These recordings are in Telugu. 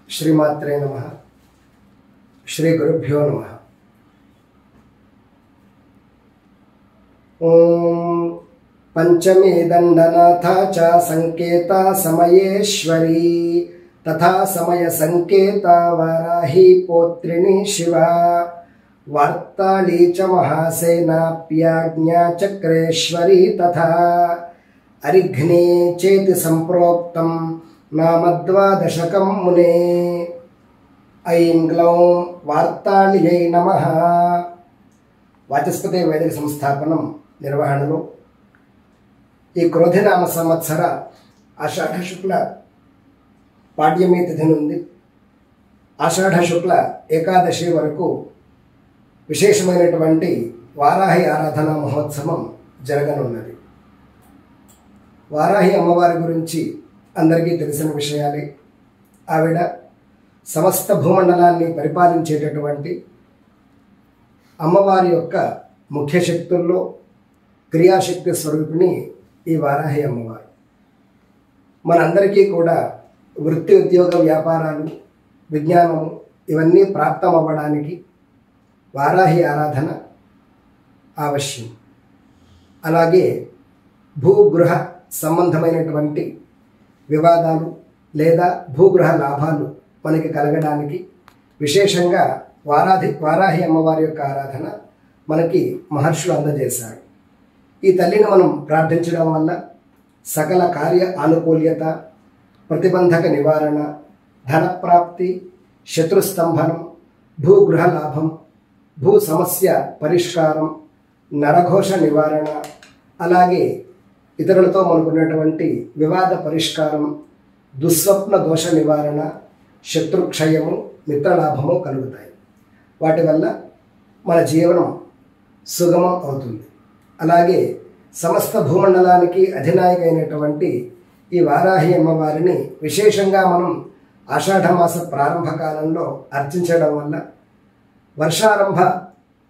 श्रीमात्रे नमः। श्री गुरुभ्यो नमः। ओम पंचमी दंडनाथा च संकेता समयेश्वरी तथा समय संकेता वाराही पौत्रिणी शिवा वार्ताली च महासेनाप्याज्ञा चक्रेश्वरी तथा अरिघ्ने चेति संप्रोक्तं नामद्वादशकं मुने। ऐं ग्लौं वार्ताळ्यै नमः। వాచస్పతి వైదిక సంస్థాపనం నిర్వహణలో ఈ క్రోధినామ సంవత్సర ఆషాఢ శుక్ల పాడ్యమి తిథి నుండి ఆషాఢ శుక్ల ఏకాదశి వరకు విశేషమైనటువంటి వారాహి ఆరాధన మహోత్సవం జరగనున్నది. వారాహి అమ్మవారి గురించి అందరికీ తెలిసిన విషయాలే. ఆవిడ సమస్త భూమండలాన్ని పరిపాలించేటటువంటి అమ్మవారి యొక్క ముఖ్య శక్తుల్లో క్రియాశక్తి స్వరూపిణి ఈ వారాహి అమ్మవారు. మనందరికీ కూడా వృత్తి ఉద్యోగ వ్యాపారాలు విజ్ఞానము ఇవన్నీ ప్రాప్తం అవ్వడానికి వారాహి ఆరాధన ఆవశ్యం. అలాగే భూగృహ సంబంధమైనటువంటి వివాదాలు లేదా భూగృహ లాభాలు మనకి కలగడానికి విశేషంగా వారాహి అమ్మవారి యొక్క ఆరాధన మనకి మహర్షులు అందజేశారు. ఈ తల్లిని మనం ప్రార్థించడం వల్ల సకల కార్య ఆనుకూల్యత, ప్రతిబంధక నివారణ, ధనప్రాప్తి, శత్రుస్తంభనం, భూగృహ లాభం, భూ సమస్య పరిష్కారం, నరఘోష నివారణ, అలాగే ఇతరులతో మనకున్నటువంటి వివాద పరిష్కారం, దుస్వప్న దోష నివారణ, శత్రుక్షయము, మిత్రలాభము కలుగుతాయి. వాటి వల్ల మన జీవనం సుగమం అవుతుంది. అలాగే సమస్త భూమండలానికి అధినాయక అయినటువంటి ఈ వారాహి అమ్మవారిని విశేషంగా మనం ఆషాఢమాస ప్రారంభ కాలంలో అర్చించడం వల్ల వర్షారంభ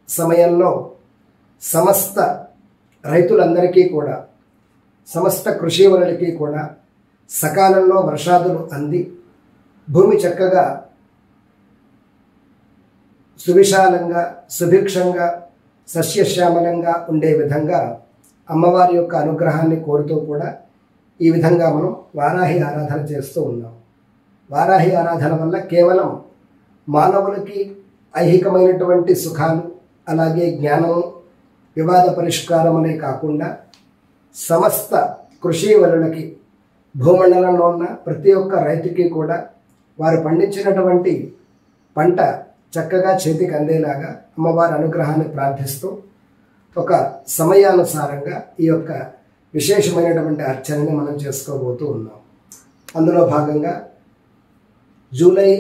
సమయంలో సమస్త రైతులందరికీ కూడా, సమస్త కృషివరులకి కూడా సకాలంలో వర్షాదులు అంది భూమి చక్కగా సువిశాలంగా సుభిక్షంగా సస్యశ్యామలంగా ఉండే విధంగా అమ్మవారి యొక్క అనుగ్రహాన్ని కోరుతూ కూడా ఈ విధంగా మనం వారాహి ఆరాధన చేస్తూ ఉన్నాం. వారాహి ఆరాధన వల్ల కేవలం మానవులకి ఐహికమైనటువంటి సుఖాలు, అలాగే జ్ఞానము, వివాద పరిష్కారం అనే కాకుండా సమస్త కృషివలులకి, భూమండలంలో ఉన్న ప్రతి ఒక్క రైతుకి కూడా వారు పండించినటువంటి పంట చక్కగా చేతికి అందేలాగా అమ్మవారి అనుగ్రహాన్ని ప్రార్థిస్తూ ఒక సమయానుసారంగా ఈ యొక్క విశేషమైనటువంటి అర్చనని మనం చేసుకోబోతూ ఉన్నాం. అందులో భాగంగా జూలై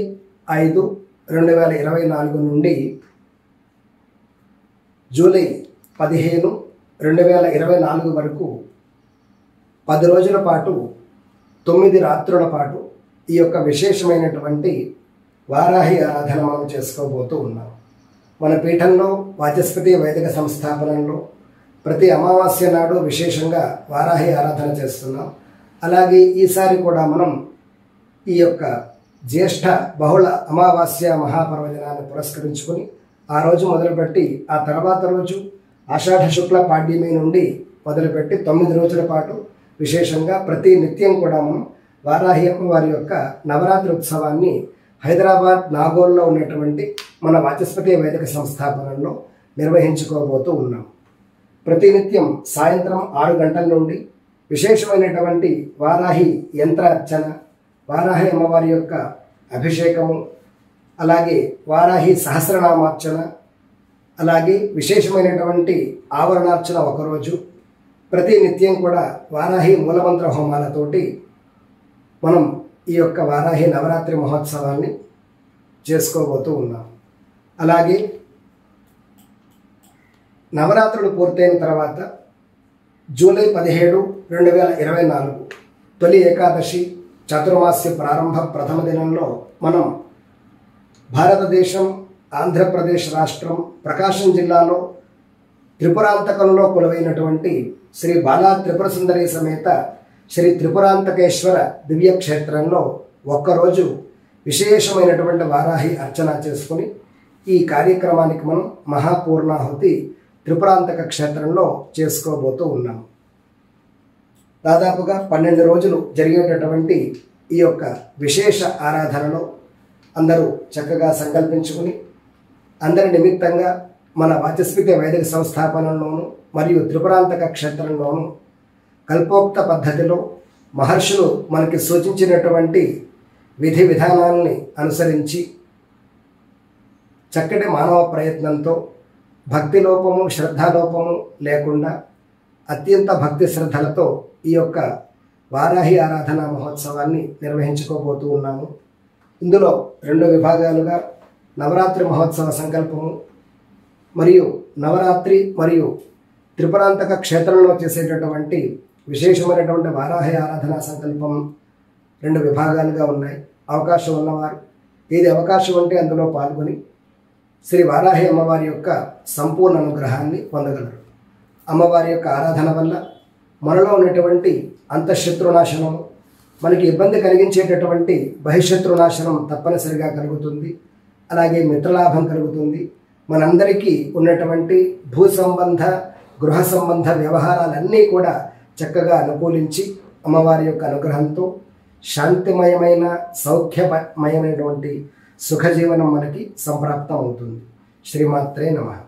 5, 2024 నుండి జూలై 15, 2024 వరకు 10 రోజుల పాటు 9 రాత్రుల పాటు ఈ యొక్క విశేషమైనటువంటి వారాహి ఆరాధన మనం చేసుకోబోతూ ఉన్నాం. మన పీఠంలో వాచస్పతి వైదిక సంస్థాపనంలో ప్రతి అమావాస్య నాడు విశేషంగా వారాహి ఆరాధన చేస్తున్నాం. అలాగే ఈసారి కూడా మనం ఈ యొక్క జ్యేష్ఠ బహుళ అమావాస్య మహాపర్వదినాన్ని పురస్కరించుకొని ఆ రోజు మొదలుపెట్టి ఆ తర్వాత రోజు ఆషాఢ శుక్ల పాడ్యమి నుండి మొదలుపెట్టి 9 రోజుల పాటు విశేషంగా ప్రతి నిత్యం కూడా మనం వారాహి అమ్మవారి యొక్క నవరాత్రి ఉత్సవాన్ని హైదరాబాద్ నాగోల్లో ఉన్నటువంటి మన వాచస్పతి వైదిక సంస్థాపనంలో నిర్వహించుకోబోతూ ఉన్నాం. ప్రతినిత్యం సాయంత్రం 6 గంటల నుండి విశేషమైనటువంటి వారాహి యంత్ర అర్చన, వారాహి అమ్మవారి యొక్క అభిషేకము, అలాగే వారాహి సహస్రనామార్చన, అలాగే విశేషమైనటువంటి ఆవరణార్చన ఒకరోజు, ప్రతి నిత్యం కూడా వారాహి మూలమంత్ర హోమాలతోటి మనం ఈ యొక్క వారాహి నవరాత్రి మహోత్సవాన్ని చేసుకోబోతూ ఉన్నాం. అలాగే నవరాత్రులు పూర్తయిన తర్వాత జూలై 17, 2024 తొలి ఏకాదశి చతుర్మాస్య ప్రారంభ ప్రథమ దినంలో మనం భారతదేశం, ఆంధ్రప్రదేశ్ రాష్ట్రం, ప్రకాశం జిల్లాలో త్రిపురాంతకంలో కొలువైనటువంటి శ్రీ బాలా త్రిపుర సుందరి సమేత శ్రీ త్రిపురాంతకేశ్వర దివ్యక్షేత్రంలో ఒక్కరోజు విశేషమైనటువంటి వారాహి అర్చన చేసుకుని ఈ కార్యక్రమానికి మనం మహాపూర్ణాహుతి త్రిపురాంతక క్షేత్రంలో చేసుకోబోతూ ఉన్నాం. దాదాపుగా 12 రోజులు జరిగేటటువంటి ఈ యొక్క విశేష ఆరాధనలో అందరూ చక్కగా సంకల్పించుకుని అందరి నిమిత్తంగా మన వాచస్పతి వైదిక సంస్థాపనలోను మరియు త్రిపురాంతక క్షేత్రంలోను కల్పోక్త పద్ధతిలో మహర్షులు మనకి సూచించినటువంటి విధి విధానాలని అనుసరించి చక్కటి మానవ ప్రయత్నంతో భక్తి లోపము శ్రద్ధాలోపము లేకుండా అత్యంత భక్తి శ్రద్ధలతో ఈ యొక్క వారాహి ఆరాధన మహోత్సవాన్ని నిర్వహించుకోబోతూ ఉన్నాము. ఇందులో 2 విభాగాలుగా నవరాత్రి మహోత్సవ సంకల్పము మరియు నవరాత్రి మరియు త్రిపురాంతక క్షేత్రంలో చేసేటటువంటి విశేషమైనటువంటి వారాహి ఆరాధన సంకల్పం 2 విభాగాలుగా ఉన్నాయి. అవకాశం ఉన్నవారు ఏది అవకాశం ఉంటే అందులో పాల్గొని శ్రీ వారాహి అమ్మవారి యొక్క సంపూర్ణ అనుగ్రహాన్ని పొందగలరు. అమ్మవారి యొక్క ఆరాధన వల్ల మనలో ఉన్నటువంటి అంతఃశత్రునాశనం, మనకి ఇబ్బంది కలిగించేటటువంటి బహిశత్రునాశనం తప్పనిసరిగా కలుగుతుంది. అలాగే మిత్రలాభం కలుగుతుంది. మనందరికీ ఉన్నటువంటి భూ సంబంధ గృహ సంబంధ వ్యవహారాలన్నీ కూడా చక్కగా అనుకూలించి అమ్మవారి యొక్క అనుగ్రహంతో శాంతిమయమైన సౌఖ్యమయమైనటువంటి సుఖజీవనం మనకి సంప్రాప్తం అవుతుంది. శ్రీమాత్రే నమః.